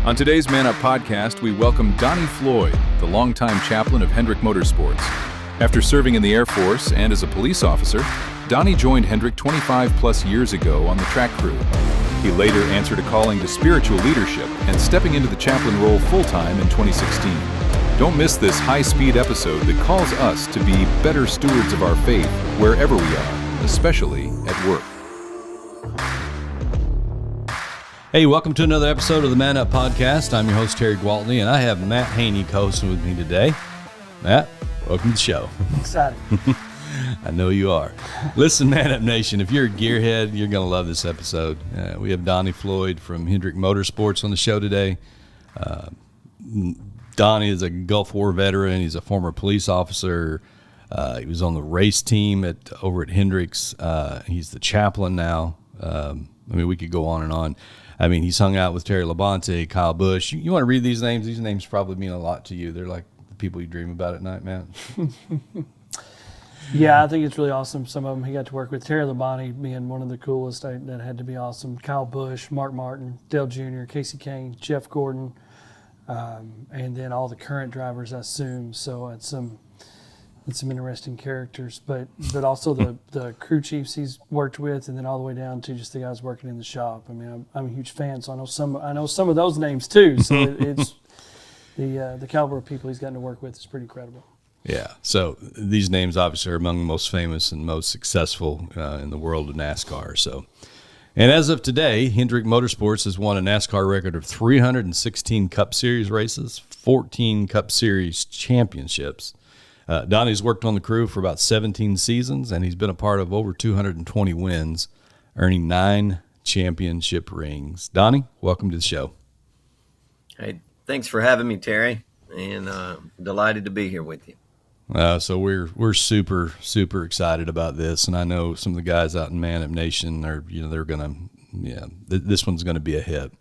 On today's Man Up podcast, we welcome Donnie Floyd, the longtime chaplain of Hendrick Motorsports. After serving in the Air Force and as a police officer, Donnie joined Hendrick 25-plus years ago on the track crew. He later answered a calling to spiritual leadership and stepping into the chaplain role full-time in 2016. Don't miss this high-speed episode that calls us to be better stewards of our faith wherever we are, especially at work. Hey, welcome to another episode of the Man Up Podcast. I'm your host, Terry Gwaltney, and I have Matt Haney co-hosting with me today. Matt, welcome to the show. Excited. I know you are. Listen, Man Up Nation, if you're a gearhead, you're going to love this episode. We have Donnie Floyd from Hendrick Motorsports on the show today. Donnie is a Gulf War veteran. He's a former police officer. He was on the race team over at Hendricks. He's the chaplain now. We could go on and on. He's hung out with Terry Labonte, Kyle Busch. You want to read these names? These names probably mean a lot to you. They're like the people you dream about at night, man. Yeah, I think it's really awesome. Some of them he got to work with. Terry Labonte being one of the coolest. That had to be awesome. Kyle Busch, Mark Martin, Dale Jr., Casey Kane, Jeff Gordon, and then all the current drivers, I assume. So it's some interesting characters, but also the crew chiefs he's worked with, and then all the way down to just the guys working in the shop. I'm a huge fan, so I know some of those names too. So it's the caliber of people he's gotten to work with is pretty incredible. Yeah. So these names obviously are among the most famous and most successful in the world of NASCAR. So, and as of today, Hendrick Motorsports has won a NASCAR record of 316 Cup Series races, 14 Cup Series championships. Donnie's worked on the crew for about 17 seasons, and he's been a part of over 220 wins, earning 9 championship rings. Donnie, welcome to the show. Hey, thanks for having me, Terry, and delighted to be here with you. So we're super, super excited about this, and I know some of the guys out in Man Up Nation are, they're gonna, this one's gonna be a hit.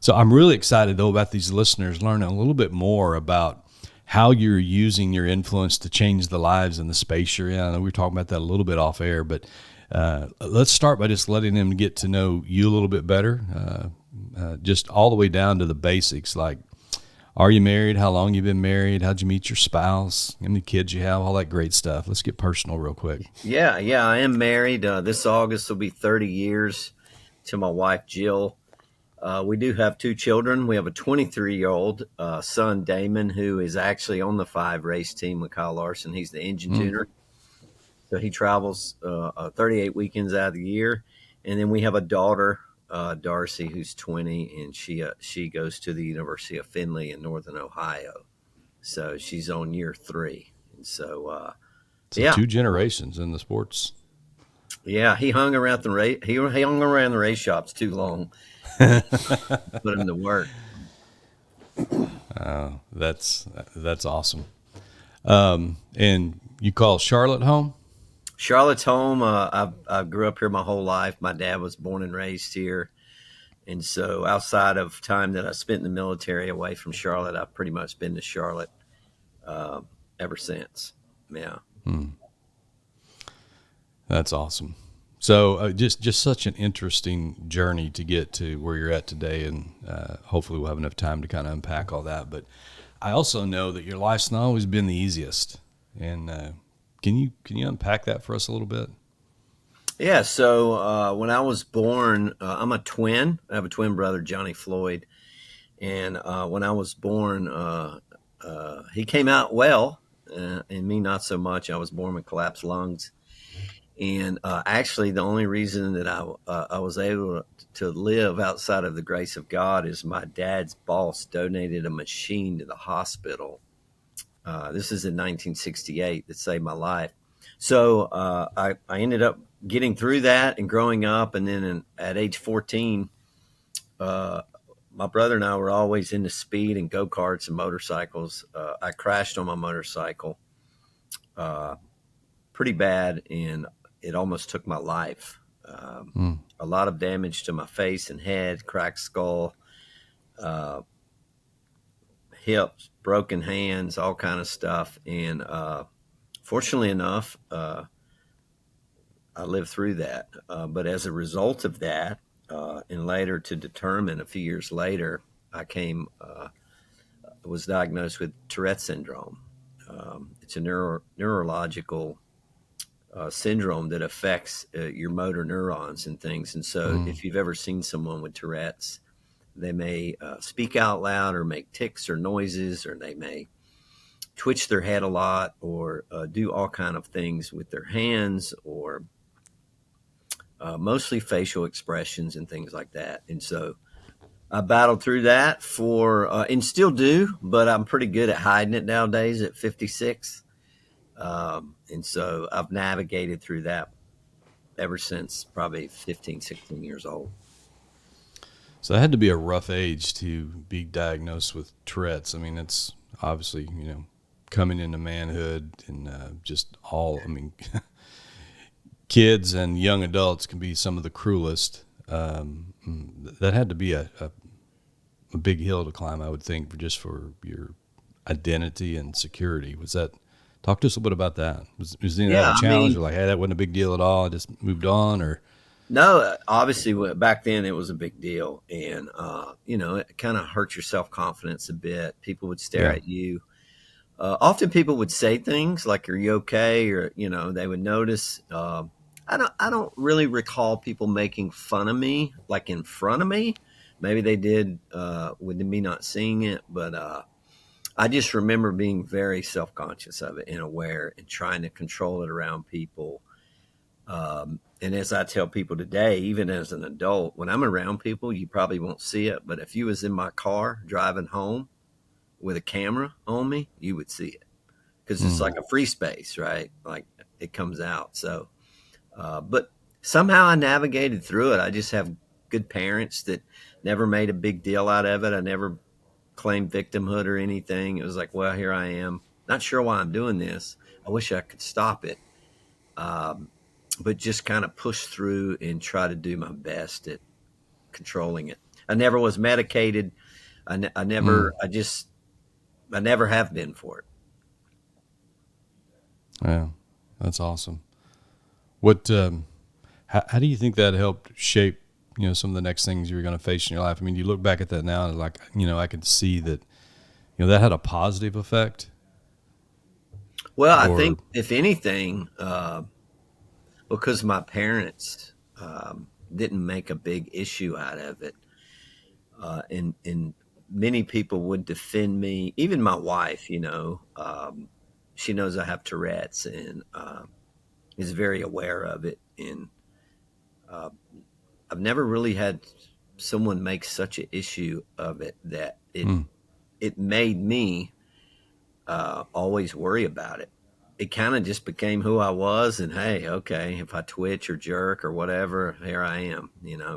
So I'm really excited though about these listeners learning a little bit more about how you're using your influence to change the lives in the space you're in. I know we were talking about that a little bit off air, but let's start by just letting them get to know you a little bit better, just all the way down to the basics, like, are you married? How long you been married? How'd you meet your spouse? How many kids you have? All that great stuff. Let's get personal real quick. Yeah, I am married. This August will be 30 years to my wife, Jill. We do have 2 children. We have a 23-year-old son, Damon, who is actually on the 5 race team with Kyle Larson. He's the engine tuner. So he travels 38 weekends out of the year. And then we have a daughter, Darcy, who's 20, and she goes to the University of Findlay in Northern Ohio. So she's on year 3. And so 2 generations in the sports. Yeah, he hung around the race shops too long. Put him to work. That's awesome. And you call Charlotte home? Charlotte's home. I grew up here my whole life. My dad was born and raised here. And so outside of time that I spent in the military away from Charlotte, I've pretty much been to Charlotte ever since. Yeah. That's awesome. So just such an interesting journey to get to where you're at today, and hopefully we'll have enough time to kind of unpack all that. But I also know that your life's not always been the easiest. And can you unpack that for us a little bit? Yeah. So when I was born, I'm a twin. I have a twin brother, Donnie Floyd. And when I was born, he came out well, and me not so much. I was born with collapsed lungs. And actually, the only reason that I was able to live outside of the grace of God is my dad's boss donated a machine to the hospital. This is in 1968 that saved my life. So I ended up getting through that and growing up. And then at age 14, my brother and I were always into speed and go-karts and motorcycles. I crashed on my motorcycle pretty bad, and it almost took my life. A lot of damage to my face and head, cracked skull, hips, broken hands, all kind of stuff. And fortunately enough, I lived through that. But as a result of that, and later to determine a few years later, was diagnosed with Tourette syndrome. It's a neurological syndrome that affects your motor neurons and things. And so, if you've ever seen someone with Tourette's, they may speak out loud or make tics or noises, or they may twitch their head a lot, or do all kind of things with their hands, or mostly facial expressions and things like that. And so I battled through that and still do, but I'm pretty good at hiding it nowadays at 56. And so I've navigated through that ever since probably 15, 16 years old. So that had to be a rough age to be diagnosed with Tourette's. I mean, it's obviously, coming into manhood and kids and young adults can be some of the cruelest. That had to be a big hill to climb, I would think, for your identity and security. Talk to us a little bit about that. Was any of that a challenge, or like, hey, that wasn't a big deal at all, I just moved on, or? No, obviously back then it was a big deal, and it kind of hurt your self-confidence a bit. People would stare at you. Often people would say things like, "Are you okay?" Or they would notice. I don't really recall people making fun of me like in front of me. Maybe they did with me not seeing it, but I just remember being very self-conscious of it and aware and trying to control it around people. And as I tell people today, even as an adult, when I'm around people, you probably won't see it, but if you was in my car driving home with a camera on me, you would see it, because it's like a free space, right? Like it comes out. So, but somehow I navigated through it. I just have good parents that never made a big deal out of it. I never claimed victimhood or anything. It was like, well, here I am. Not sure why I'm doing this. I wish I could stop it. But just kind of push through and try to do my best at controlling it. I never was medicated. I never have been for it. Yeah, that's awesome. What, how do you think that helped shape, some of the next things you're going to face in your life? I mean, you look back at that now and like, I can see that, that had a positive effect. Well, I think if anything, because my parents didn't make a big issue out of it, and many people would defend me. Even my wife, she knows I have Tourette's and is very aware of it. And I've never really had someone make such an issue of it that it made me always worry about it. It kind of just became who I was, and hey, okay, if I twitch or jerk or whatever, here I am,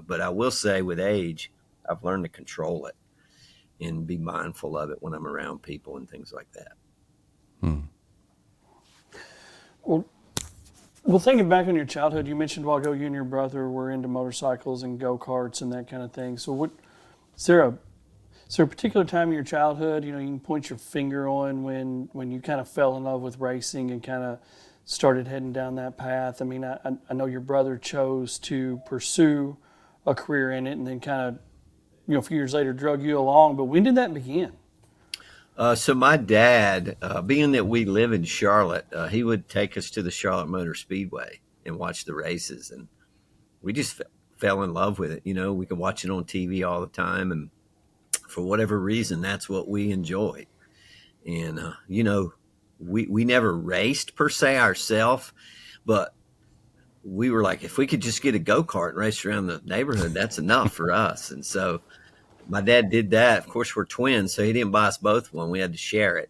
But I will say with age, I've learned to control it and be mindful of it when I'm around people and things like that. Well, thinking back on your childhood, you mentioned a while ago you and your brother were into motorcycles and go-karts and that kind of thing. So is there a particular time in your childhood, you can point your finger on when you kind of fell in love with racing and kind of started heading down that path? I mean, I know your brother chose to pursue a career in it and then kind of, a few years later drug you along, but when did that begin? So my dad, being that we live in Charlotte, he would take us to the Charlotte Motor Speedway and watch the races, and we just fell in love with it. We could watch it on TV all the time, and for whatever reason, that's what we enjoyed. And, we never raced per se ourselves, but we were like, if we could just get a go-kart and race around the neighborhood, that's enough for us. And so my dad did that. Of course, we're twins, so he didn't buy us both one. We had to share it,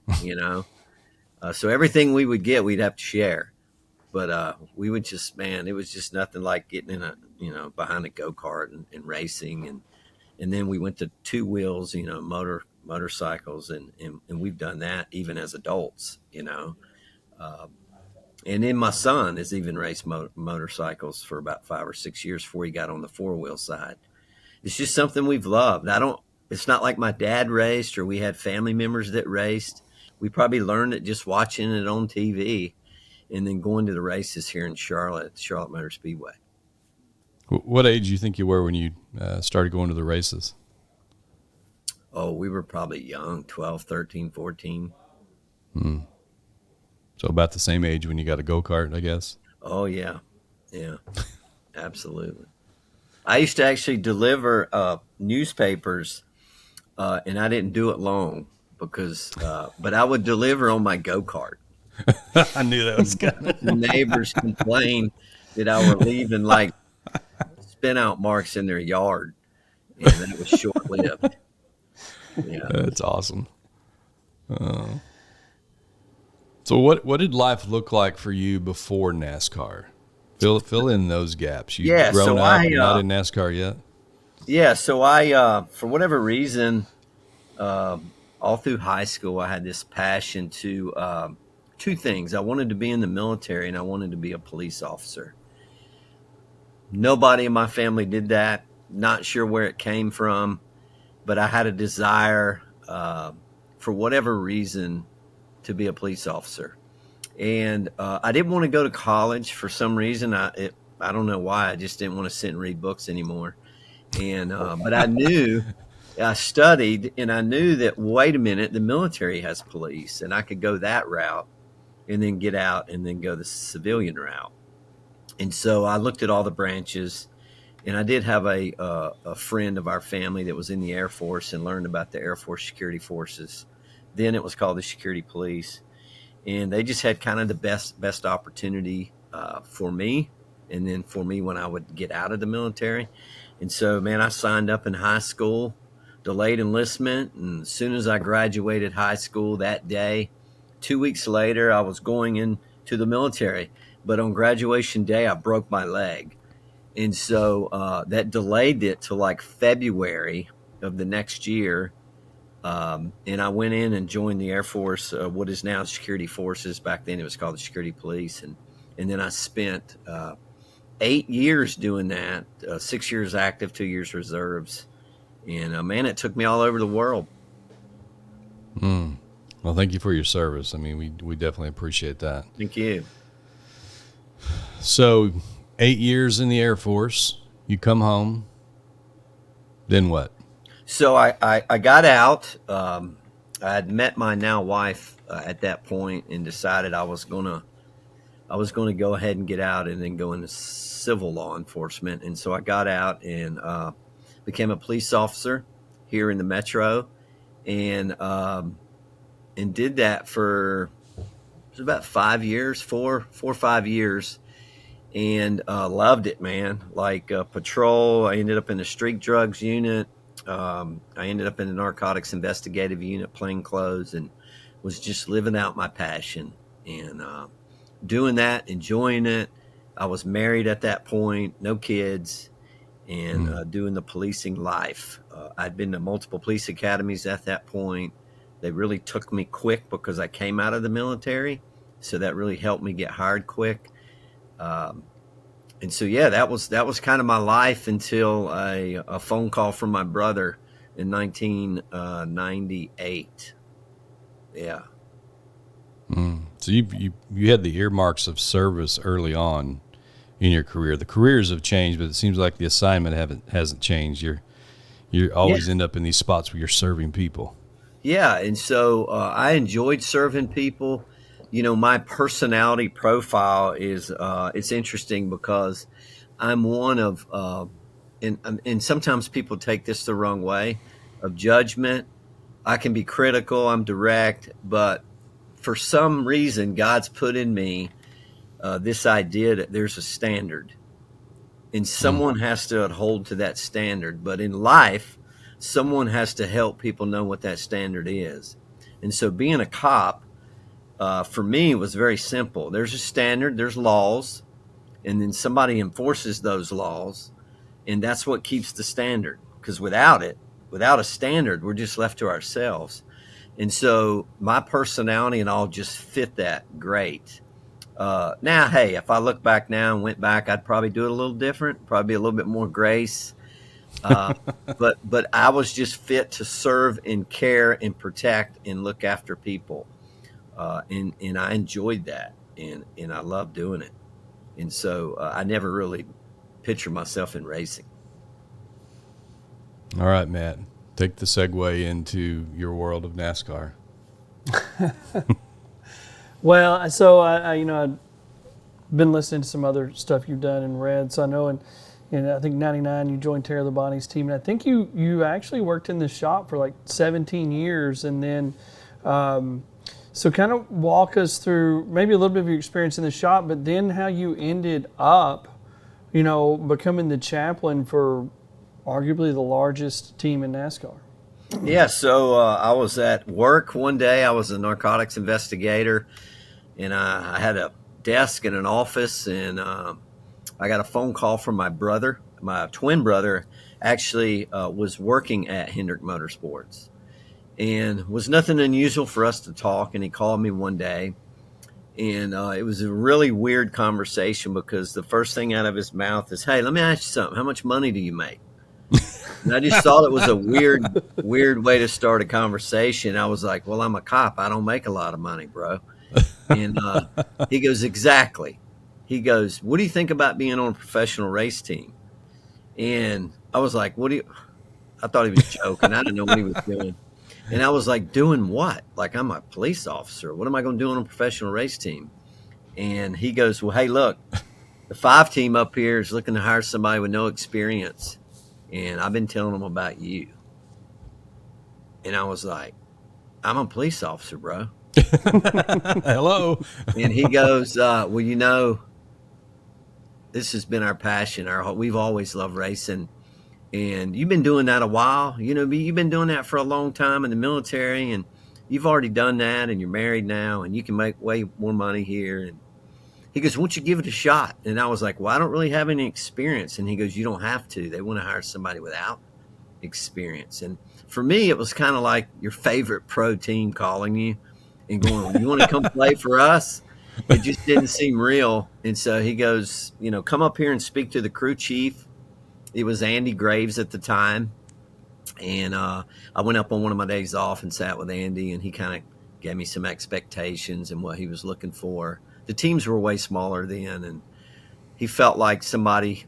So everything we would get, we'd have to share. But we would just, it was just nothing like getting in behind a go-kart and racing. And then we went to two wheels, motorcycles, and we've done that even as adults, and then my son has even raced motorcycles for about 5 or 6 years before he got on the four-wheel side. It's just something we've loved. It's not like my dad raced or we had family members that raced. We probably learned it just watching it on TV and then going to the races here in Charlotte, at the Charlotte Motor Speedway. What age do you think you were when you started going to the races? Oh, we were probably young, 12, 13, 14. So about the same age when you got a go-kart, I guess. Oh, yeah. Yeah, absolutely. I used to actually deliver newspapers, and I didn't do it long but I would deliver on my go-kart. I knew that was coming. The neighbors complained that I were leaving like spin out marks in their yard, and that was short lived. Yeah. That's awesome. So what did life look like for you before NASCAR? Fill in those gaps. You Yeah, grown so up, you're not in NASCAR yet. Yeah, so I, for whatever reason, all through high school, I had this passion to two things. I wanted to be in the military, and I wanted to be a police officer. Nobody in my family did that. Not sure where it came from, but I had a desire, for whatever reason, to be a police officer. And I didn't want to go to college for some reason. I don't know why. I just didn't want to sit and read books anymore. And but I studied, and I knew that, wait a minute, the military has police, and I could go that route and then get out and then go the civilian route. And so I looked at all the branches, and I did have a friend of our family that was in the Air Force and learned about the Air Force Security Forces. Then it was called the Security Police. And they just had kind of the best opportunity for me, and then for me when I would get out of the military. And so, man, I signed up in high school, delayed enlistment, and as soon as I graduated high school that day, 2 weeks later, I was going into the military. But on graduation day, I broke my leg. And so that delayed it to like February of the next year. And I went in and joined the Air Force, what is now Security Forces. Back then it was called the Security Police. And then I spent 8 years doing that, 6 years active, 2 years reserves. And man, it took me all over the world. Well, thank you for your service. I mean, we definitely appreciate that. Thank you. So 8 years in the Air Force, you come home, then what? So I got out. I had met my now wife at that point and decided I was gonna go ahead and get out and then go into civil law enforcement. And so I got out and became a police officer here in the metro, and did that for it was about 5 years, four or 5 years, and loved it, man. Like patrol, I ended up in the street drugs unit. I ended up in the narcotics investigative unit, plain clothes, and was just living out my passion and doing that, enjoying it. I was married at that point, no kids, and doing the policing life. I'd been to multiple police academies at that point. They really took me quick because I came out of the military, so that really helped me get hired quick. And so, yeah, that was kind of my life until a phone call from my brother in 1998. Yeah. So you had the earmarks of service early on in your career. The careers have changed, but it seems like the assignment hasn't changed. You always end up in these spots where you're serving people. Yeah, and so I enjoyed serving people. You know, my personality profile is it's interesting because I'm one of and sometimes people take this the wrong way, of judgment. I can be critical, I'm direct, but for some reason God's put in me this idea that there's a standard, and someone has to hold to that standard. But in life, someone has to help people know what that standard is. And so being a cop, for me, was very simple. There's a standard, there's laws, and then somebody enforces those laws, and that's what keeps the standard. Because without a standard, we're just left to ourselves. And so my personality and all just fit that great. Now, hey, if I look back now and went back, I'd probably do it a little different, probably a little bit more grace. But I was just fit to serve and care and protect and look after people. And I enjoyed that, and I loved doing it. And so I never really pictured myself in racing. All right, Matt. Take the segue into your world of NASCAR. Well, so I've been listening to some other stuff you've done and read. So I know in I think '99 you joined Terry Labonte's team, and I think you actually worked in the shop for like 17 years, and then so kind of walk us through maybe a little bit of your experience in the shop, but then how you ended up, becoming the chaplain for arguably the largest team in NASCAR. Yeah, so I was at work one day. I was a narcotics investigator, and I had a desk in an office, and I got a phone call from my brother. My twin brother actually was working at Hendrick Motorsports, and was nothing unusual for us to talk. And he called me one day, and it was a really weird conversation because the first thing out of his mouth is, "Hey, let me ask you something. How much money do you make?" And I just thought it was a weird way to start a conversation. I was like, "Well, I'm a cop. I don't make a lot of money, bro." And he goes, "Exactly." He goes, "What do you think about being on a professional race team?" And I was like, I thought he was joking. I didn't know what he was doing. And I was like, "Doing what? Like, I'm a police officer. What am I going to do on a professional race team?" And he goes, "Well, hey, look, the 5 team up here is looking to hire somebody with no experience. And I've been telling them about you." And I was like, "I'm a police officer, bro." Hello. And he goes, "Well, this has been our passion. We've always loved racing. And you've been doing that a while. You've been doing that for a long time in the military. And you've already done that. And you're married now. And you can make way more money here." And he goes, "Why don't you give it a shot?" And I was like, "Well, I don't really have any experience." And he goes, "You don't have to. They want to hire somebody without experience." And for me, it was kind of like your favorite pro team calling you and going, "You want to come play for us?" It just didn't seem real. And so he goes, "Come up here and speak to the crew chief." It was Andy Graves at the time. And I went up on one of my days off and sat with Andy, and he kind of gave me some expectations and what he was looking for. The teams were way smaller then, and he felt like somebody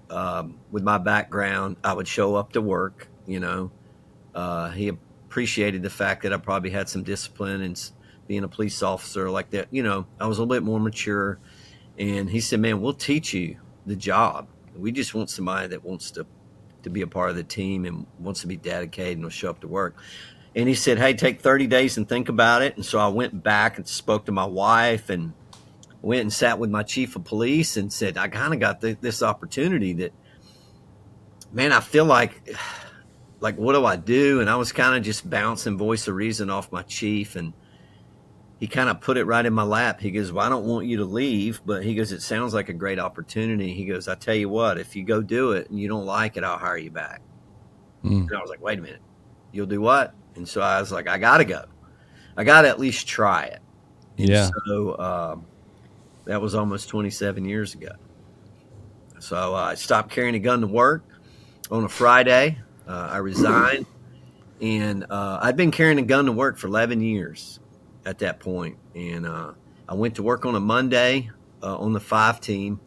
with my background, I would show up to work. He appreciated the fact that I probably had some discipline and being a police officer like that. I was a little bit more mature. And he said, "Man, we'll teach you the job. We just want somebody that wants to be a part of the team and wants to be dedicated and will show up to work." And he said, "Hey, take 30 days and think about it." And so I went back and spoke to my wife and went and sat with my chief of police and said, "I kind of got this opportunity that, man, I feel like what do I do?" And I was kind of just bouncing voice of reason off my chief. And he kind of put it right in my lap. He goes, "Well, I don't want you to leave," but he goes, "It sounds like a great opportunity." He goes, "I tell you what, if you go do it and you don't like it, I'll hire you back." And I was like, "Wait a minute, you'll do what?" And so I was like, "I got to go. I got to at least try it." And Yeah. so that was almost 27 years ago. So I stopped carrying a gun to work on a Friday. I resigned, and I'd been carrying a gun to work for 11 years at that point. And I went to work on a Monday on the 5 team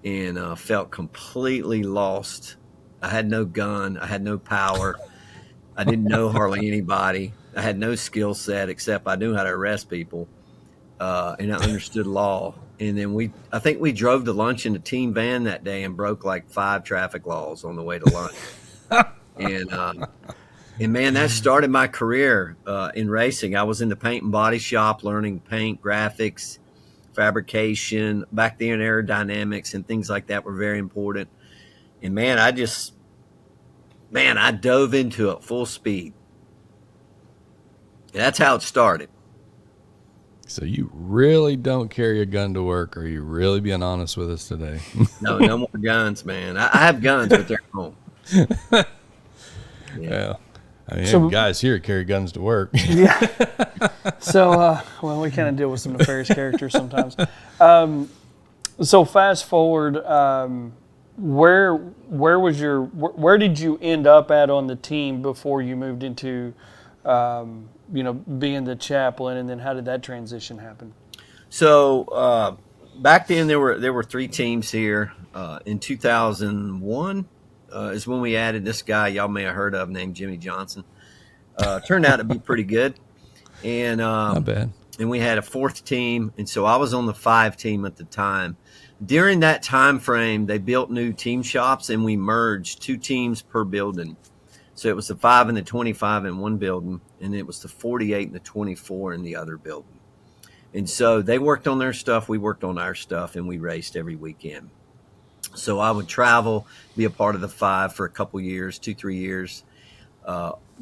and felt completely lost. I had no gun. I had no power. I didn't know hardly anybody. I had no skill set except I knew how to arrest people, and I understood law. And then I think we drove to lunch in the team van that day and broke like 5 traffic laws on the way to lunch. And man, that started my career in racing. I was in the paint and body shop learning paint, graphics, fabrication. Back then, aerodynamics and things like that were very important. And man, I dove into it full speed. And that's how it started. So you really don't carry a gun to work? Or are you really being honest with us today? No more guns, man. I have guns, but they're at home. Yeah. I mean, guys here carry guns to work. Yeah. So, we kind of deal with some nefarious characters sometimes. So fast forward, where did you end up at on the team before you moved into, being the chaplain, and then how did that transition happen? So back then there were 3 teams here. In 2001 is when we added this guy y'all may have heard of named Jimmy Johnson. Turned out to be pretty good. And Not bad. and we had a fourth team, and so I was on the 5 team at the time. During that time frame, they built new team shops, and we merged 2 teams per building. So it was the 5 and the 25 in one building, and it was the 48 and the 24 in the other building. And so they worked on their stuff, we worked on our stuff, and we raced every weekend. So I would travel, be a part of the 5 for a couple years, 2-3 years,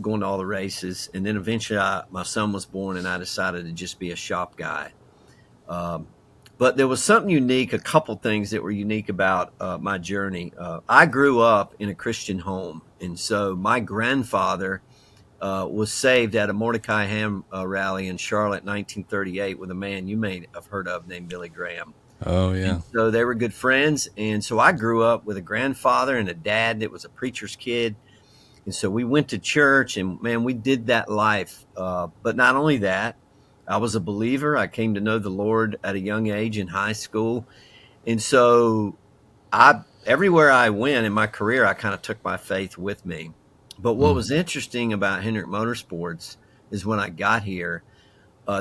going to all the races. And then eventually my son was born, and I decided to just be a shop guy. But there was something unique, a couple things that were unique about my journey. I grew up in a Christian home, and so my grandfather was saved at a Mordecai Ham rally in Charlotte in 1938 with a man you may have heard of named Billy Graham. Oh, yeah. And so they were good friends, and so I grew up with a grandfather and a dad that was a preacher's kid. And so we went to church, and, man, we did that life. But not only that, I was a believer. I came to know the Lord at a young age in high school. And so everywhere I went in my career, I kind of took my faith with me. But what was interesting about Hendrick Motorsports is when I got here,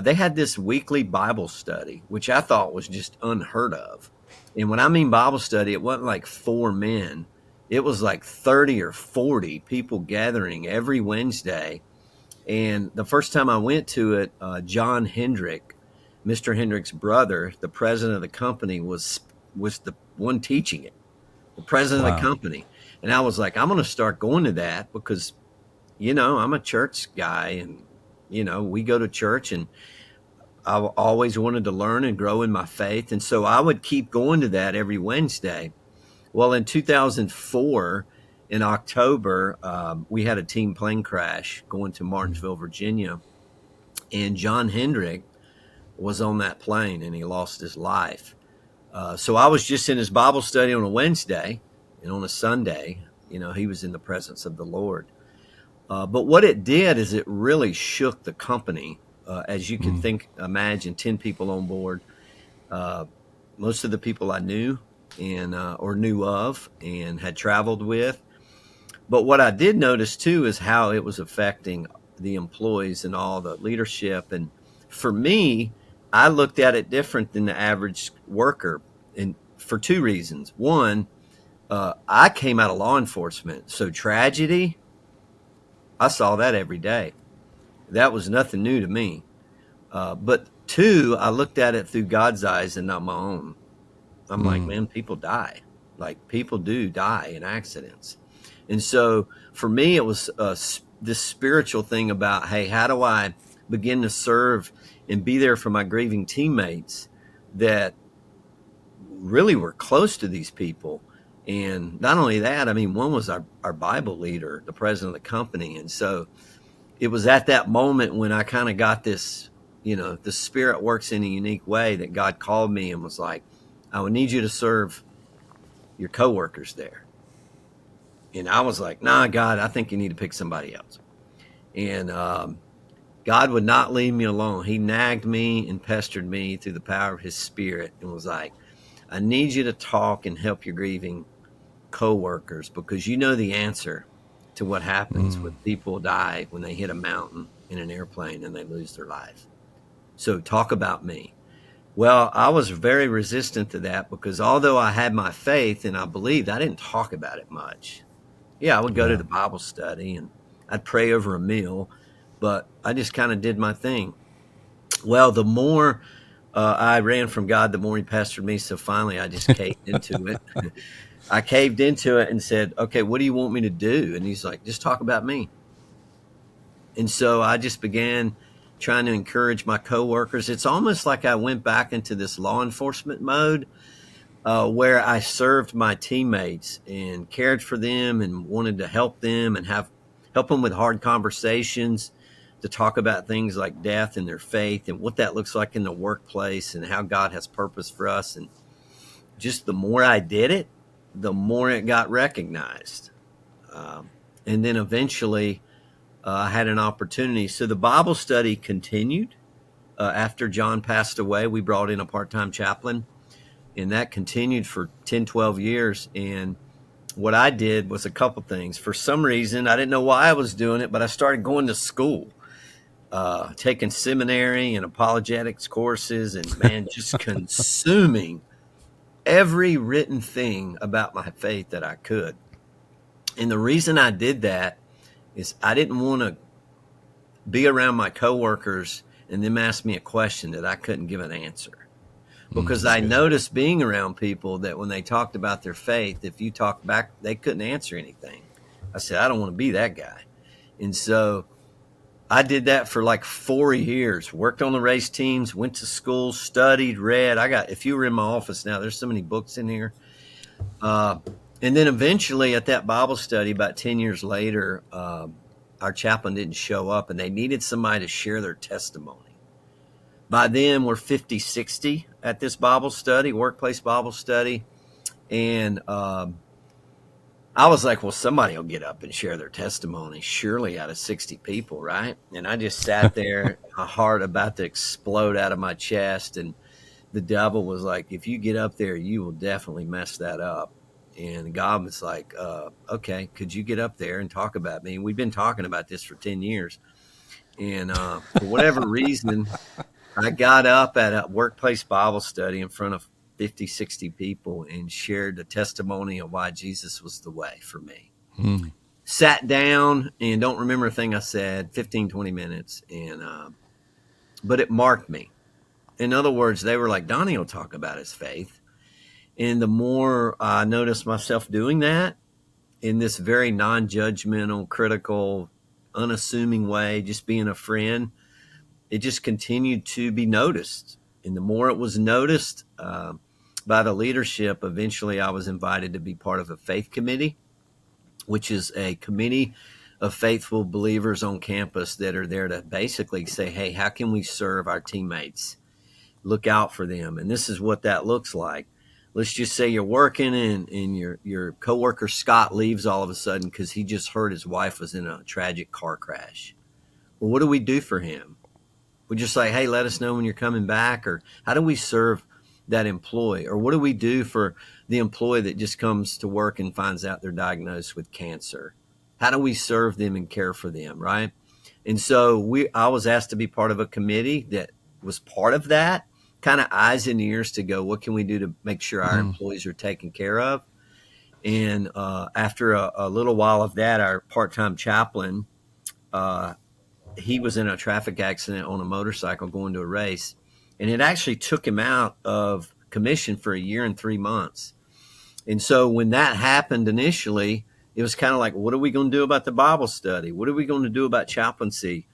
they had this weekly Bible study, which I thought was just unheard of. And when I mean Bible study, it wasn't like 4 men. It was like 30 or 40 people gathering every Wednesday. And the first time I went to it, John Hendrick, Mr. Hendrick's brother, the president of the company, was the one teaching it, the president of the company. And I was like, I'm going to start going to that because, I'm a church guy, and, we go to church, and I always wanted to learn and grow in my faith. And so I would keep going to that every Wednesday. Well, in 2004, in October, we had a team plane crash going to Martinsville, Virginia, and John Hendrick was on that plane, and he lost his life. So I was just in his Bible study on a Wednesday, and on a Sunday, he was in the presence of the Lord. But what it did is it really shook the company. As you can imagine, 10 people on board. Most of the people I knew or knew of and had traveled with. But what I did notice too is how it was affecting the employees and all the leadership. And for me, I looked at it different than the average worker, and for 2 reasons. One, I came out of law enforcement, so tragedy, I saw that every day. That was nothing new to me. But 2, I looked at it through God's eyes and not my own. I'm like, man, people die. Like, people do die in accidents. And so for me, it was this spiritual thing about, hey, how do I begin to serve and be there for my grieving teammates that really were close to these people? And not only that, I mean, one was our Bible leader, the president of the company. And so it was at that moment when I kind of got this, the Spirit works in a unique way, that God called me and was like, I would need you to serve your coworkers there. And I was like, nah, God, I think you need to pick somebody else. And God would not leave me alone. He nagged me and pestered me through the power of his Spirit and was like, I need you to talk and help your grieving coworkers, because you know the answer to what happens when people die when they hit a mountain in an airplane and they lose their life. So talk about me. Well, I was very resistant to that, because although I had my faith and I believed, I didn't talk about it much. Yeah, I would go to the Bible study and I'd pray over a meal, but I just kind of did my thing. Well, the more I ran from God, the more he pestered me. So finally I just caved into it. I caved into it and said, okay, what do you want me to do? And he's like, just talk about me. And so I just began trying to encourage my coworkers. It's almost like I went back into this law enforcement mode where I served my teammates and cared for them and wanted to help them and help them with hard conversations, to talk about things like death and their faith and what that looks like in the workplace and how God has purpose for us. And just the more I did it, the more it got recognized. And then eventually I had an opportunity. So the Bible study continued. After John passed away, we brought in a part-time chaplain, and that continued for 10, 12 years. And what I did was a couple things. For some reason, I didn't know why I was doing it, but I started going to school, taking seminary and apologetics courses, and man, just consuming every written thing about my faith that I could. And the reason I did that is I didn't want to be around my coworkers and them ask me a question that I couldn't give an answer. Because I noticed being around people that when they talked about their faith, if you talked back, they couldn't answer anything. I said, I don't want to be that guy. And so I did that for like 4 years, worked on the race teams, went to school, studied, read. If you were in my office now, there's so many books in here. And then eventually at that Bible study, about 10 years later, our chaplain didn't show up and they needed somebody to share their testimony. By then, we're 50, 60 at this Bible study, workplace Bible study. And I was like, well, somebody will get up and share their testimony, surely out of 60 people, right? And I just sat there, my heart about to explode out of my chest. And the devil was like, if you get up there, you will definitely mess that up. And God was like, okay, could you get up there and talk about me? And we've been talking about this for 10 years. And for whatever reason, I got up at a workplace Bible study in front of 50, 60 people and shared the testimony of why Jesus was the way for me. Sat down and don't remember a thing I said, 15, 20 minutes. But it marked me. In other words, they were like, Donnie will talk about his faith. And the more I noticed myself doing that in this very non-judgmental, critical, unassuming way, just being a friend, it just continued to be noticed. And the more it was noticed by the leadership, eventually I was invited to be part of a faith committee, which is a committee of faithful believers on campus that are there to basically say, hey, how can we serve our teammates? Look out for them. And this is what that looks like. Let's just say you're working and your coworker Scott leaves all of a sudden because he just heard his wife was in a tragic car crash. Well, what do we do for him? We just say, hey, let us know when you're coming back, or how do we serve that employee? Or what do we do for the employee that just comes to work and finds out they're diagnosed with cancer? How do we serve them and care for them, right? And so I was asked to be part of a committee that was part of that, kind of eyes and ears to go, what can we do to make sure our employees are taken care of? And after a little while of that, our part-time chaplain, he was in a traffic accident on a motorcycle going to a race, and it actually took him out of commission for 1 year and 3 months. And so when that happened initially, it was kind of like, what are we going to do about the Bible study? What are we going to do about chaplaincy?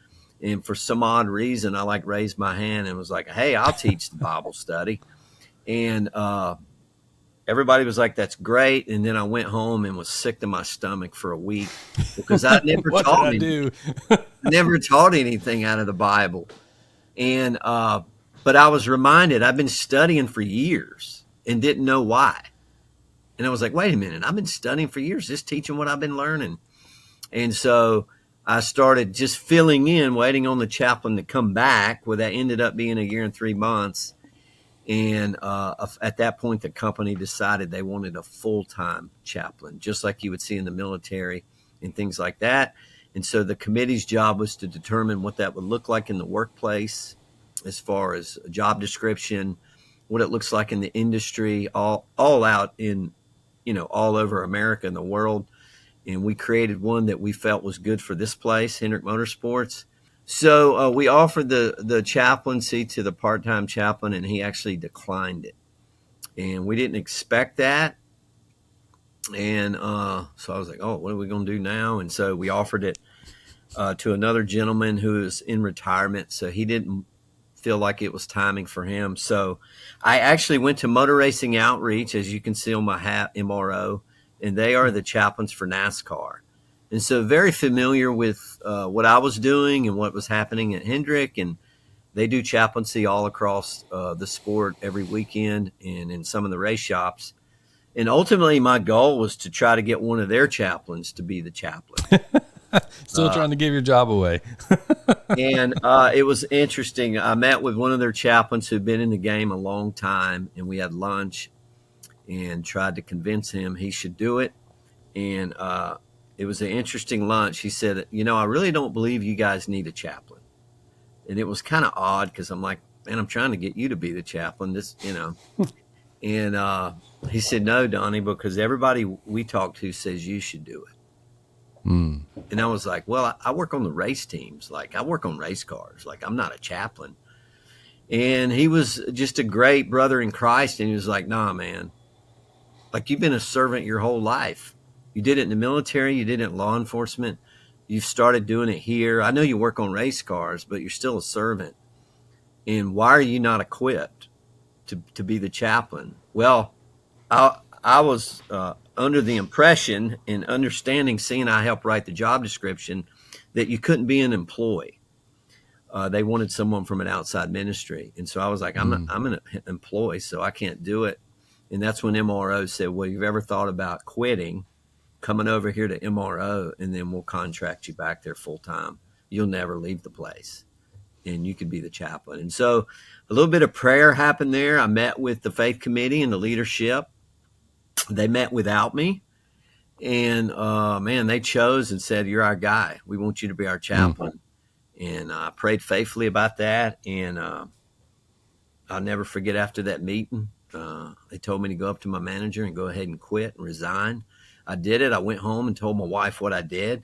And for some odd reason, I raised my hand and was like, hey, I'll teach the Bible study. And everybody was like, that's great. And then I went home and was sick to my stomach for a week because I never never taught anything out of the Bible. And but I was reminded I've been studying for years and didn't know why. And I was like, wait a minute, I've been studying for years, just teaching what I've been learning. And so I started just filling in, waiting on the chaplain to come back. Well, that ended up being 1 year and 3 months. And at that point, the company decided they wanted a full-time chaplain, just like you would see in the military and things like that. And so the committee's job was to determine what that would look like in the workplace as far as a job description, what it looks like in the industry, all out in, all over America and the world. And we created one that we felt was good for this place, Hendrick Motorsports. So we offered the chaplaincy to the part-time chaplain, and he actually declined it. And we didn't expect that. And so I was like, oh, what are we going to do now? And so we offered it to another gentleman who is in retirement. So he didn't feel like it was timing for him. So I actually went to Motor Racing Outreach, as you can see on my hat, MRO, and they are the chaplains for NASCAR. And so very familiar with what I was doing and what was happening at Hendrick. And they do chaplaincy all across the sport every weekend and in some of the race shops. And ultimately, my goal was to try to get one of their chaplains to be the chaplain. Still trying to give your job away. And it was interesting. I met with one of their chaplains who'd been in the game a long time, and we had lunch and tried to convince him he should do it. And it was an interesting lunch. He said, I really don't believe you guys need a chaplain. And it was kind of odd because I'm like, man, I'm trying to get you to be the chaplain. And he said, no, Donnie, because everybody we talk to says you should do it. And I was like, well, I work on the race teams. Like, I work on race cars. Like, I'm not a chaplain. And he was just a great brother in Christ. And he was like, nah, man, like, you've been a servant your whole life. You did it in the military. You did it in law enforcement. You've started doing it here. I know you work on race cars, but you're still a servant. And why are you not equipped to be the chaplain? Well, I was under the impression and understanding, seeing I helped write the job description, that you couldn't be an employee. They wanted someone from an outside ministry. And so I was like, I'm an employee, so I can't do it. And that's when MRO said, well, you've ever thought about quitting, coming over here to MRO, and then we'll contract you back there full time. You'll never leave the place, and you could be the chaplain. And so a little bit of prayer happened there. I met with the faith committee and the leadership. They met without me. And, man, they chose and said, you're our guy. We want you to be our chaplain. And I prayed faithfully about that. And I'll never forget, after that meeting, they told me to go up to my manager and go ahead and quit and resign. I did it. I went home and told my wife what I did.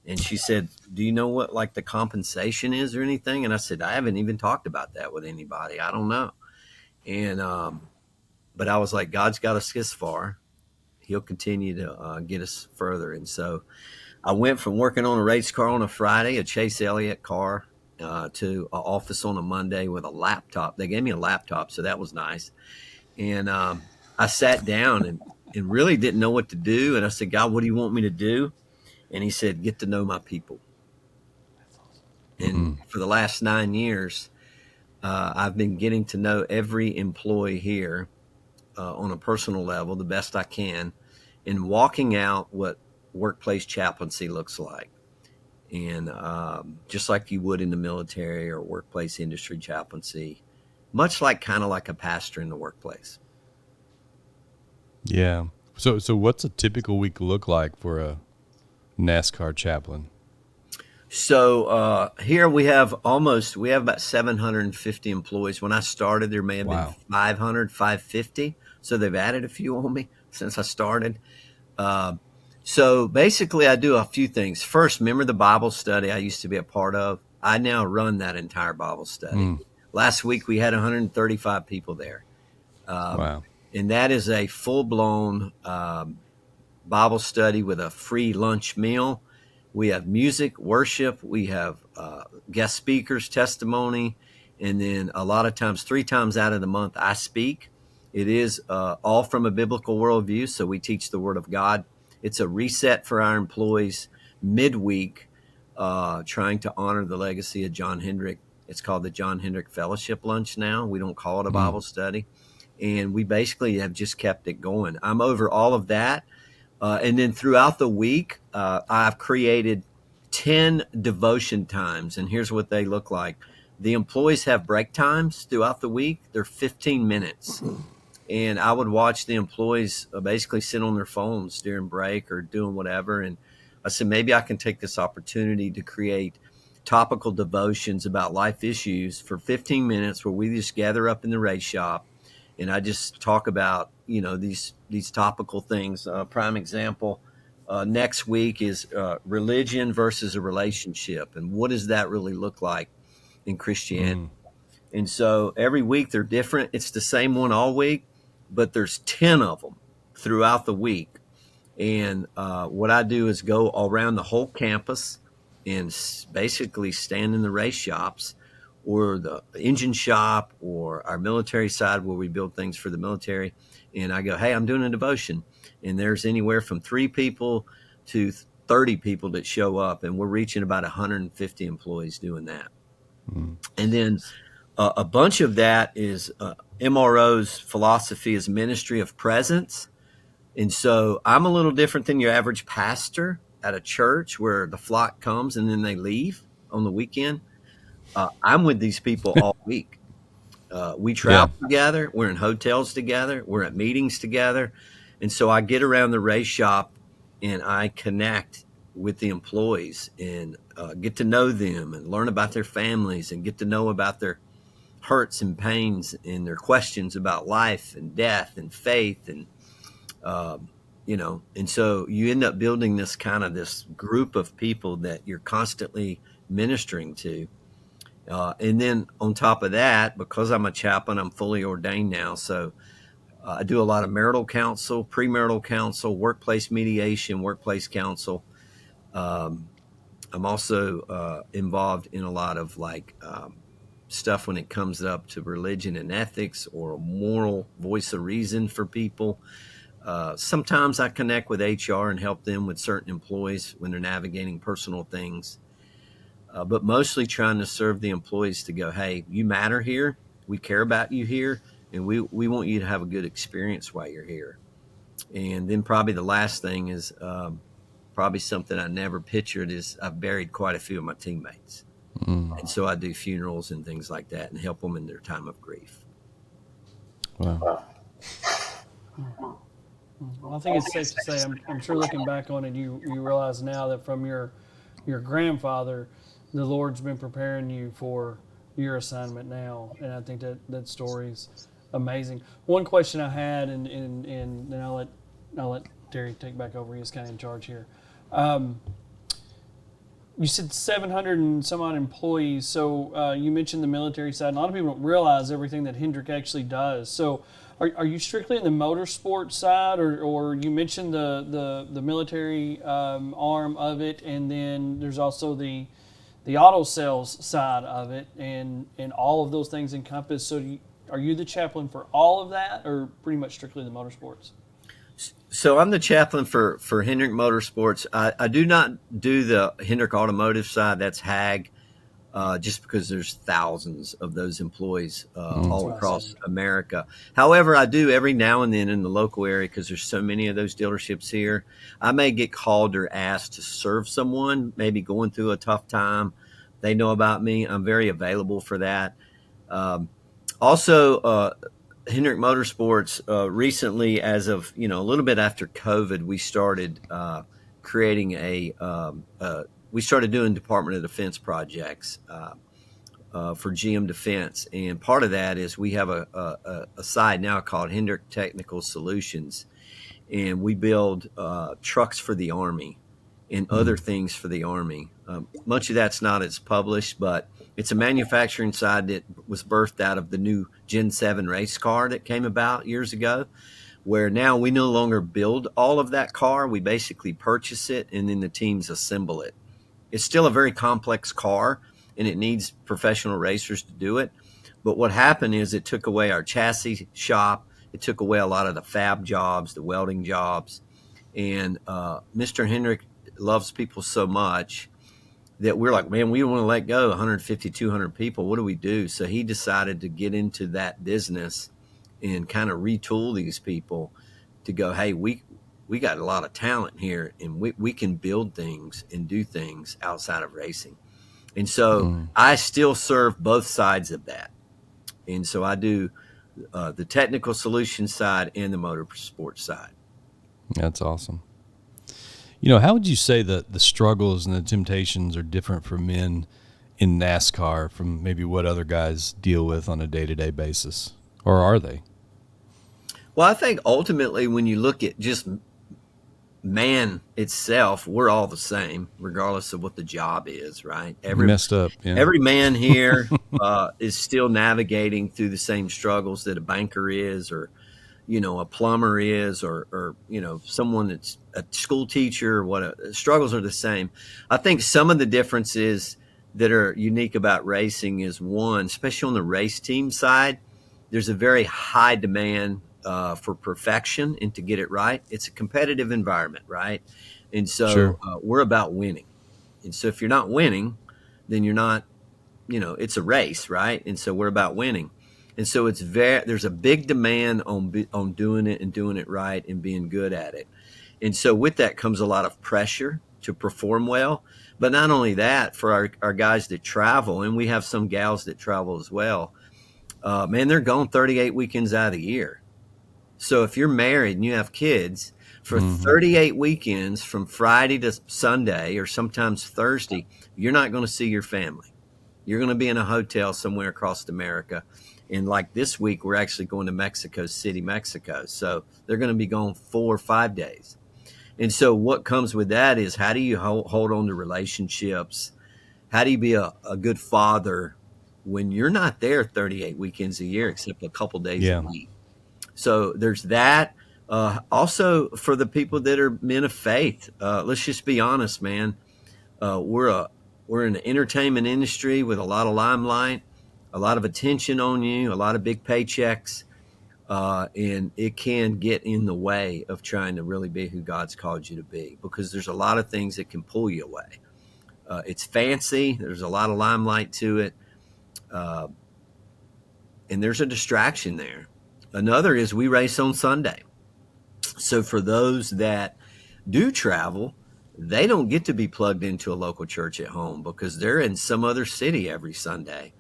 And she said, do you know what, like, the compensation is or anything? And I said, I haven't even talked about that with anybody. I don't know. And but I was like, God's got us this far. He'll continue to get us further. And so I went from working on a race car on a Friday, a Chase Elliott car, to an office on a Monday with a laptop. They gave me a laptop, so that was nice. And I sat down and really didn't know what to do. And I said, God, what do you want me to do? And he said, get to know my people. And for the last 9 years, I've been getting to know every employee here on a personal level the best I can, and walking out what workplace chaplaincy looks like. And just like you would in the military or workplace industry chaplaincy, much like kind of like a pastor in the workplace. Yeah. So what's a typical week look like for a NASCAR chaplain? So here we have about 750 employees. When I started, there may have been 500, 550. So they've added a few on me since I started. So basically I do a few things. First, remember the Bible study I used to be a part of? I now run that entire Bible study. Last week we had 135 people there. Wow. And that is a full-blown Bible study with a free lunch meal. We have music, worship. We have guest speakers, testimony. And then a lot of times, 3 times out of the month, I speak. It is all from a biblical worldview, so we teach the Word of God. It's a reset for our employees midweek, trying to honor the legacy of John Hendrick. It's called the John Hendrick Fellowship Lunch now. We don't call it a Bible study. And we basically have just kept it going. I'm over all of that. And then throughout the week, I've created 10 devotion times. And here's what they look like. The employees have break times throughout the week. They're 15 minutes. And I would watch the employees basically sit on their phones during break or doing whatever. And I said, maybe I can take this opportunity to create topical devotions about life issues for 15 minutes where we just gather up in the race shop. And I just talk about, these topical things. Prime example, next week is religion versus a relationship. And what does that really look like in Christianity? And so every week they're different. It's the same one all week, but there's 10 of them throughout the week. And what I do is go around the whole campus and basically stand in the race shops or the engine shop or our military side where we build things for the military. And I go, hey, I'm doing a devotion. And there's anywhere from 3 people to 30 people that show up. And we're reaching about 150 employees doing that. And then a bunch of that is MRO's philosophy is ministry of presence. And so I'm a little different than your average pastor at a church where the flock comes and then they leave on the weekend. I'm with these people all week. We travel together. We're in hotels together. We're at meetings together. And so I get around the race shop and I connect with the employees and get to know them and learn about their families and get to know about their hurts and pains and their questions about life and death and faith and and so you end up building this group of people that you're constantly ministering to. And then on top of that, because I'm a chaplain, I'm fully ordained now. So I do a lot of marital counsel, premarital counsel, workplace mediation, workplace counsel. I'm also involved in a lot of stuff when it comes up to religion and ethics or a moral voice of reason for people. Sometimes I connect with HR and help them with certain employees when they're navigating personal things. But mostly trying to serve the employees to go, hey, you matter here. We care about you here. And we want you to have a good experience while you're here. And then probably the last thing is probably something I never pictured is I've buried quite a few of my teammates. And so I do funerals and things like that and help them in their time of grief. Wow. Well, I think it's safe to say, I'm sure looking back on it, you realize now that from your grandfather, the Lord's been preparing you for your assignment now. And I think that story's amazing. One question I had, and then I'll let Terry take back over. He's kind of in charge here. You said 700 and some odd employees. So you mentioned the military side. A lot of people don't realize everything that Hendrick actually does. So are you strictly in the motorsport side, or you mentioned the military arm of it, and then there's also the auto sales side of it, and all of those things encompassed. So are you the chaplain for all of that, or pretty much strictly the motorsports? So I'm the chaplain for Hendrick Motorsports. I do not do the Hendrick Automotive side. That's HAG, just because there's thousands of those employees all across America. However, I do every now and then in the local area, because there's so many of those dealerships here. I may get called or asked to serve someone, maybe going through a tough time. They know about me. I'm very available for that. Also, Hendrick Motorsports recently, as of a little bit after COVID, we started creating we started doing Department of Defense projects for GM Defense, and part of that is we have a side now called Hendrick Technical Solutions, and we build trucks for the Army and other things for the Army. Much of that's not as published, but it's a manufacturing side that was birthed out of the new Gen 7 race car that came about years ago, where now we no longer build all of that car. We basically purchase it, and then the teams assemble it. It's still a very complex car, and it needs professional racers to do it. But what happened is it took away our chassis shop. It took away a lot of the fab jobs, the welding jobs. And Mr. Hendrick loves people so much that we're like, man, we don't want to let go 150, 200 people. What do we do? So he decided to get into that business and kind of retool these people to go, hey, we got a lot of talent here, and we can build things and do things outside of racing. And so I still serve both sides of that. And so I do the technical solution side and the motorsport side. That's awesome. How would you say that the struggles and the temptations are different for men in NASCAR from maybe what other guys deal with on a day-to-day basis? Or are they? Well, I think ultimately when you look at just man itself, we're all the same, regardless of what the job is, right? Messed up. Yeah. Every man here is still navigating through the same struggles that a banker is, or a plumber is, or someone that's a school teacher. Struggles are the same. I think some of the differences that are unique about racing is, one, especially on the race team side, there's a very high demand for perfection and to get it right. It's a competitive environment, right? And so Sure. We're about winning. And so if you're not winning, then you're not, it's a race, right? And so we're about winning. And so there's a big demand on doing it and doing it right and being good at it. And so with that comes a lot of pressure to perform well. But not only that, for our guys that travel, and we have some gals that travel as well, man, they're gone 38 weekends out of the year. So if you're married and you have kids, For 38 weekends from Friday to Sunday or sometimes Thursday, you're not going to see your family. You're going to be in a hotel somewhere across America. And like this week, we're actually going to Mexico City, Mexico. So they're going to be gone 4 or 5 days. And so what comes with that is, how do you hold on to relationships? How do you be a good father when you're not there 38 weekends a year, except a couple days a week? So there's that. Also, for the people that are men of faith, let's just be honest, man. We're in the entertainment industry with a lot of limelight, a lot of attention on you, a lot of big paychecks, and it can get in the way of trying to really be who God's called you to be, because there's a lot of things that can pull you away. It's fancy. There's a lot of limelight to it, and there's a distraction there. Another is we race on Sunday. So for those that do travel, they don't get to be plugged into a local church at home because they're in some other city every Sunday.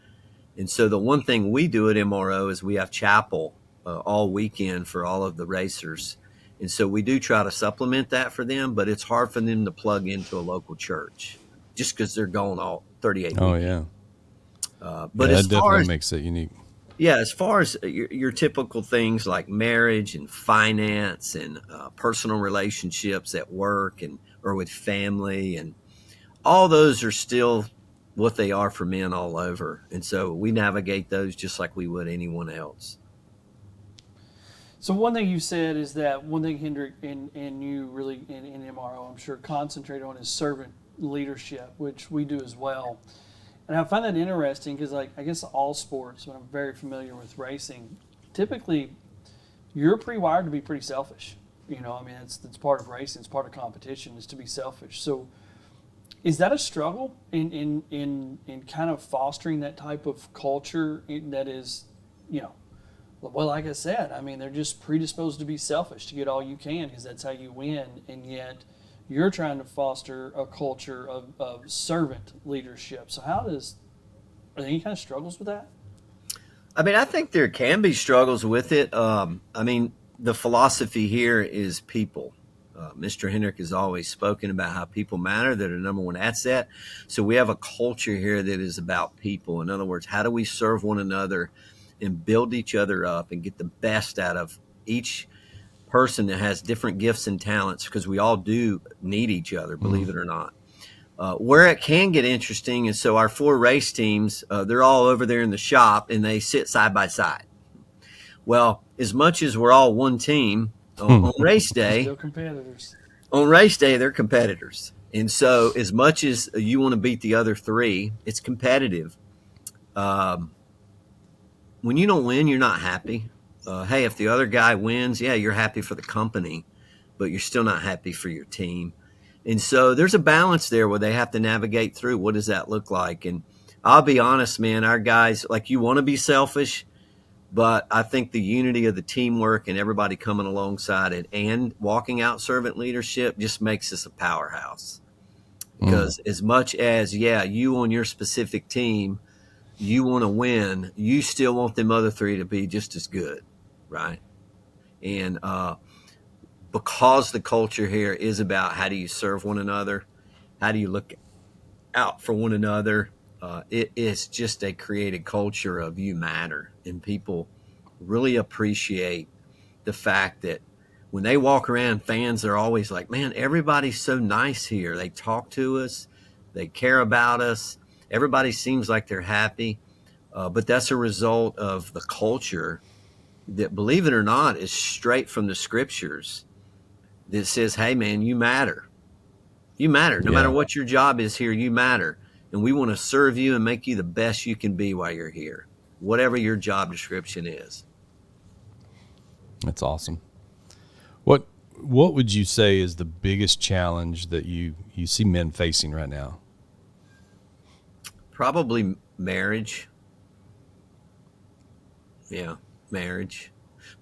And so the one thing we do at MRO is we have chapel all weekend for all of the racers. And so we do try to supplement that for them, but it's hard for them to plug into a local church just because they're going all 38 Oh, weekends. yeah. But that as far definitely as makes it unique. Yeah, as far as your typical things like marriage and finance and personal relationships at work and or with family, and all those are still what they are for men all over. And so we navigate those just like we would anyone else. So one thing you said is that one thing Hendrick and you really in MRO, I'm sure, concentrate on is servant leadership, which we do as well. And I find that interesting because, like, I guess all sports, when I'm very familiar with racing, typically you're pre-wired to be pretty selfish. You know, I mean, it's part of racing, it's part of competition, is to be selfish. So is that a struggle in kind of fostering that type of culture that is, you know, well, like I said, I mean, they're just predisposed to be selfish, to get all you can because that's how you win, and yet you're trying to foster a culture of servant leadership. So are there any kind of struggles with that? I mean, I think there can be struggles with it. I mean, the philosophy here is people. Mr. Hendrick has always spoken about how people matter. They're the number one asset. So we have a culture here that is about people. In other words, how do we serve one another and build each other up and get the best out of each person that has different gifts and talents, because we all do need each other, believe it or not. Where it can get interesting is, so our 4 race teams, they're all over there in the shop and they sit side by side. Well, as much as we're all one team, on race day, Still competitors. On race day, they're competitors. And so as much as you want to beat the other 3, it's competitive. When you don't win, you're not happy. Hey, if the other guy wins, yeah, you're happy for the company, but you're still not happy for your team. And so there's a balance there where they have to navigate through. What does that look like? And I'll be honest, man, our guys, like, you want to be selfish, but I think the unity of the teamwork and everybody coming alongside it and walking out servant leadership just makes us a powerhouse. Because as much as, yeah, you on your specific team, you want to win, you still want them other 3 to be just as good, right? And because the culture here is about how do you serve one another, how do you look out for one another, it is just a created culture of you matter. And people really appreciate the fact that when they walk around, fans are always like, man, everybody's so nice here. They talk to us. They care about us. Everybody seems like they're happy. But that's a result of the culture that, believe it or not, is straight from the scriptures that says, hey, man, you matter. You matter. No matter what your job is here, you matter. And we want to serve you and make you the best you can be while you're here, whatever your job description is. That's awesome. What would you say is the biggest challenge that you see men facing right now? Probably marriage. Yeah, marriage.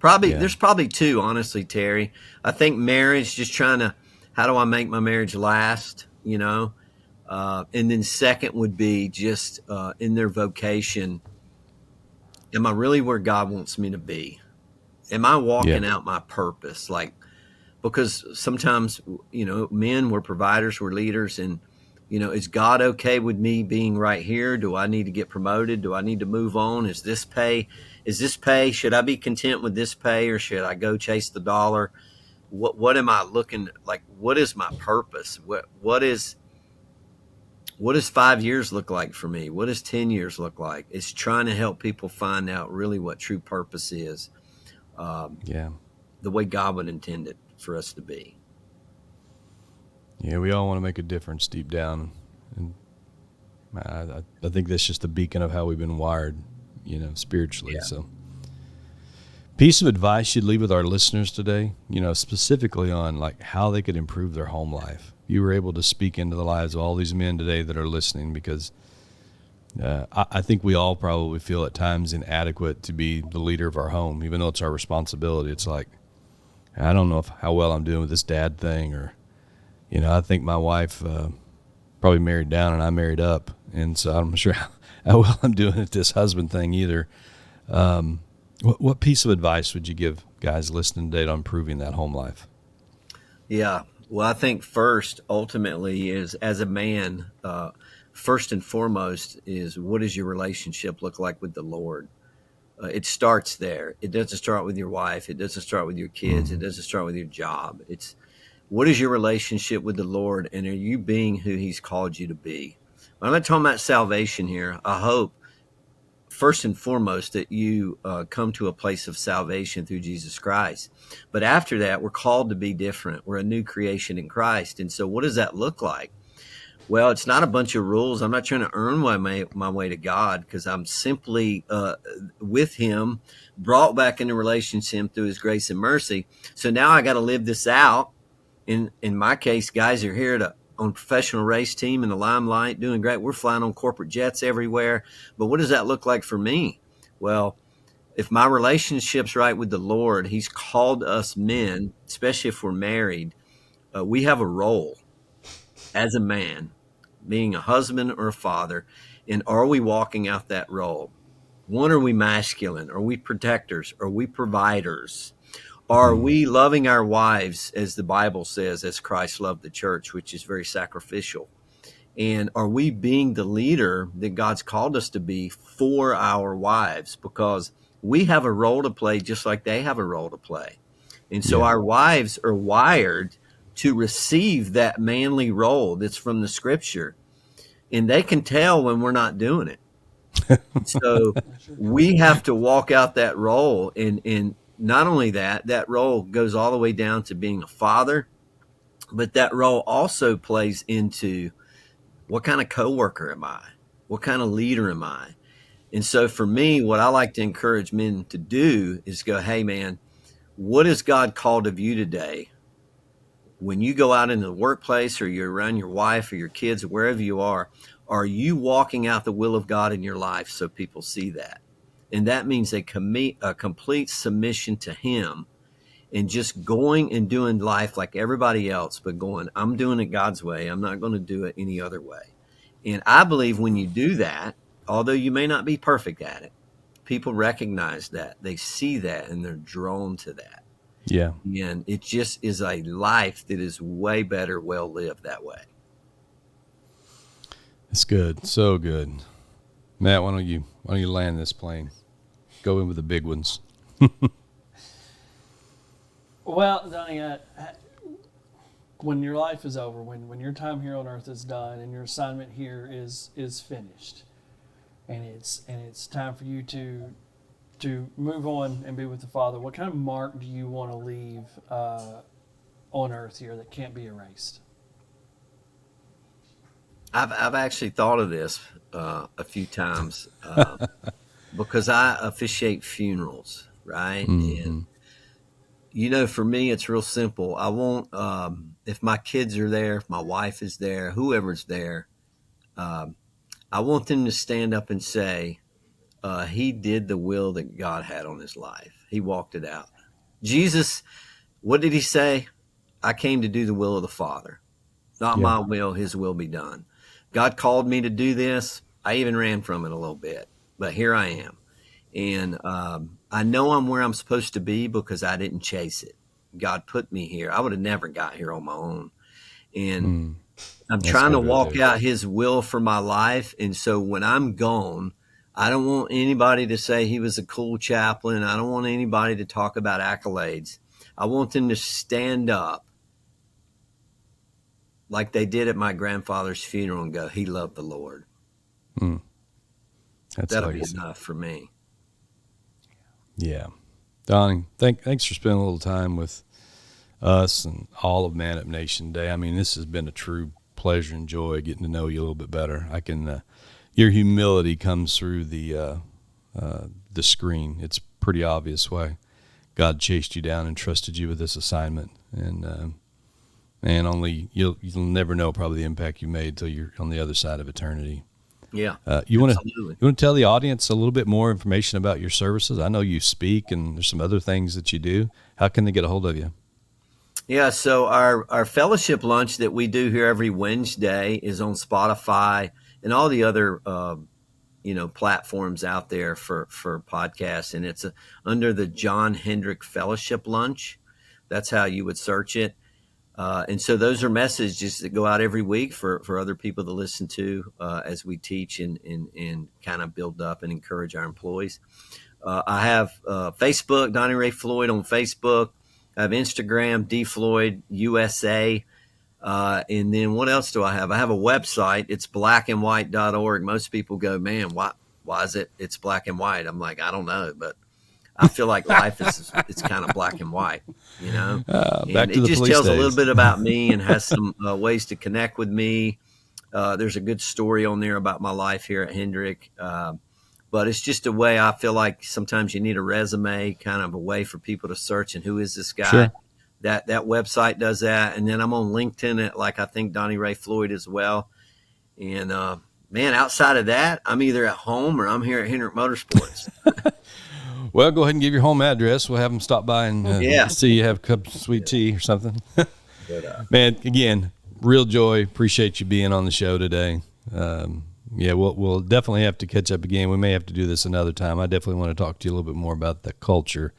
There's probably 2, honestly, Terry. I think marriage, just trying to, how do I make my marriage last, you know? And then second would be just in their vocation, am I really where God wants me to be? Am I walking out my purpose? Like, because sometimes, men were providers, were leaders, and, is God okay with me being right here? Do I need to get promoted? Do I need to move on? Is this pay? Should I be content with this pay, or should I go chase the dollar? What am I looking like? What is my purpose? What does 5 years look like for me? What does 10 years look like? It's trying to help people find out really what true purpose is. The way God would intend it for us to be. Yeah, we all want to make a difference deep down, and I think that's just a beacon of how we've been wired, spiritually. Yeah. So, piece of advice you'd leave with our listeners today, specifically on like how they could improve their home life. You were able to speak into the lives of all these men today that are listening, because I think we all probably feel at times inadequate to be the leader of our home, even though it's our responsibility. It's like, I don't know how well I'm doing with this dad thing, or, I think my wife probably married down and I married up, and so I'm not sure how well I'm doing at this husband thing either. What piece of advice would you give guys listening today on improving that home life? Yeah. Well, I think first, ultimately, is as a man, first and foremost, is what does your relationship look like with the Lord? It starts there. It doesn't start with your wife. It doesn't start with your kids. It doesn't start with your job. It's what is your relationship with the Lord, and are you being who He's called you to be? I'm not talking about salvation here. I hope first and foremost that you come to a place of salvation through Jesus Christ. But after that, we're called to be different. We're a new creation in Christ. And so what does that look like? Well, it's not a bunch of rules. I'm not trying to earn my way to God, because I'm simply with Him, brought back into relationship through His grace and mercy. So now I got to live this out. In my case, guys are here on a professional race team in the limelight, doing great. We're flying on corporate jets everywhere. But what does that look like for me? Well, if my relationship's right with the Lord, He's called us men, especially if we're married, we have a role as a man, being a husband or a father. And are we walking out that role? One, are we masculine? Are we protectors? Are we providers? Are we loving our wives, as the Bible says, as Christ loved the church, which is very sacrificial? And are we being the leader that God's called us to be for our wives? Because we have a role to play just like they have a role to play. And so our wives are wired to receive that manly role that's from the Scripture. And they can tell when we're not doing it. So we have to walk out that role. And not only that role goes all the way down to being a father, but that role also plays into what kind of coworker am I? What kind of leader am I? And so for me, what I like to encourage men to do is go, hey man, what has God called of you today? When you go out into the workplace, or you're around your wife or your kids, or wherever you are you walking out the will of God in your life so people see that? And that means a complete submission to Him, and just going and doing life like everybody else, but going, I'm doing it God's way. I'm not going to do it any other way. And I believe when you do that, although you may not be perfect at it, people recognize that, they see that, and they're drawn to that. Yeah. And it just is a life that is way better, well lived that way. It's good. So good. Matt, why don't you land this plane? Go in with the big ones. Well, Donnie, when your life is over, when your time here on earth is done and your assignment here is finished, and it's time for you to move on and be with the Father, what kind of mark do you want to leave on earth here that can't be erased? I've actually thought of this a few times because I officiate funerals, right? And for me, it's real simple. I want, if my kids are there, if my wife is there, whoever's there, I want them to stand up and say, he did the will that God had on his life. He walked it out. Jesus, what did he say? I came to do the will of the Father. Not my will, his will be done. God called me to do this. I even ran from it a little bit, but here I am. And I know I'm where I'm supposed to be because I didn't chase it. God put me here. I would have never got here on my own. And I'm That's trying to good right walk there. out his will for my life. And so when I'm gone, I don't want anybody to say he was a cool chaplain. I don't want anybody to talk about accolades. I want them to stand up like they did at my grandfather's funeral and go, he loved the Lord. That's That'll be legacy. enough for me. Yeah. Donnie, thanks for spending a little time with us and all of Man Up Nation Day. I mean, this has been a true pleasure and joy getting to know you a little bit better. I can, your humility comes through the screen. It's pretty obvious why God chased you down and trusted you with this assignment. And only you'll never know probably the impact you made till you're on the other side of eternity. Yeah. You want absolutely. to tell the audience a little bit more information about your services? I know you speak and there's some other things that you do. How can they get a hold of you? Yeah, so our fellowship lunch that we do here every Wednesday is on Spotify and all the other platforms out there for podcasts, and it's under the John Hendrick Fellowship Lunch. That's how you would search it. And so those are messages that go out every week for other people to listen to as we teach and kind of build up and encourage our employees. I have Facebook, Donnie Ray Floyd on Facebook. I have Instagram, D Floyd USA. And then what else do I have? I have a website. It's blackandwhite.org. Most people go, man, why is it's black and white? I'm like, I don't know, but I feel like life it's kind of black and white, you know? Back And to it the just police tells a days. little bit about me and has some ways to connect with me. There's a good story on there about my life here at Hendrick. But it's just a way I feel like sometimes you need a resume, kind of a way for people to search and who is this guy? Sure. That website does that. And then I'm on LinkedIn at I think Donnie Ray Floyd as well. And man, outside of that, I'm either at home or I'm here at Hendrick Motorsports. Well, go ahead and give your home address. We'll have them stop by and see you have a cup of sweet tea or something. Man, again, real joy. Appreciate you being on the show today. We'll definitely have to catch up again. We may have to do this another time. I definitely want to talk to you a little bit more about the culture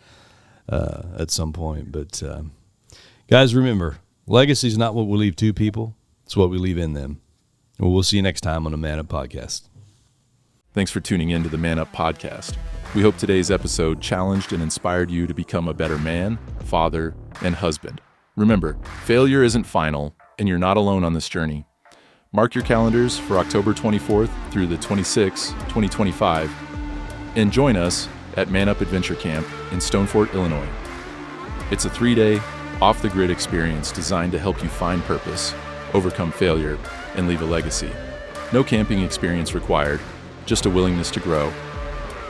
at some point. But guys, remember, legacy is not what we leave to people. It's what we leave in them. Well, we'll see you next time on the Man Up Podcast. Thanks for tuning in to the Man Up Podcast. We hope today's episode challenged and inspired you to become a better man, father, and husband. Remember, failure isn't final, and you're not alone on this journey. Mark your calendars for October 24th through the 26th, 2025, and join us at Man Up Adventure Camp in Stonefort, Illinois. It's a 3-day, off-the-grid experience designed to help you find purpose, overcome failure, and leave a legacy. No camping experience required, just a willingness to grow.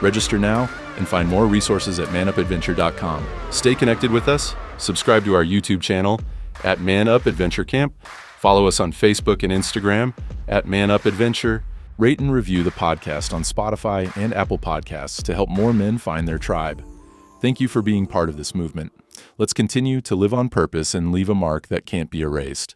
Register now and find more resources at manupadventure.com. Stay connected with us, subscribe to our YouTube channel at Man Up Adventure Camp, follow us on Facebook and Instagram at Man Up Adventure, rate and review the podcast on Spotify and Apple Podcasts to help more men find their tribe. Thank you for being part of this movement. Let's continue to live on purpose and leave a mark that can't be erased.